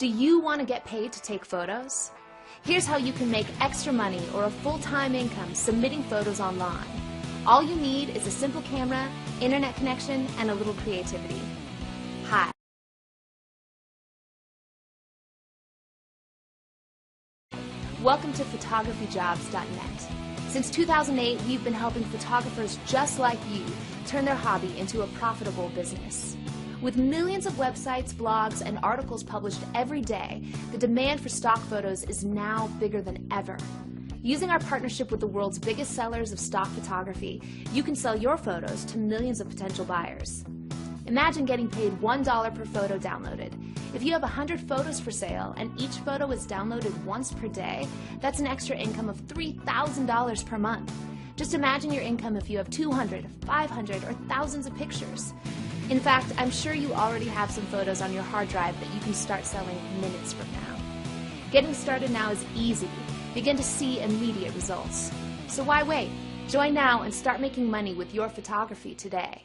Do you want to get paid to take photos? Here's how you can make extra money or a full-time income submitting photos online. All you need is a simple camera, internet connection, and a little creativity. Hi. Welcome to photographyjobs.net. Since 2008, we've been helping photographers just like you turn their hobby into a profitable business. With millions of websites, blogs, and articles published every day, the demand for stock photos is now bigger than ever. Using our partnership with the world's biggest sellers of stock photography, you can sell your photos to millions of potential buyers. Imagine getting paid $1 per photo downloaded. If you have 100 photos for sale and each photo is downloaded once per day, that's an extra income of $3,000 per month. Just imagine your income if you have 200, 500, or thousands of pictures. In fact, I'm sure you already have some photos on your hard drive that you can start selling minutes from now. Getting started now is easy. Begin to see immediate results. So why wait? Join now and start making money with your photography today.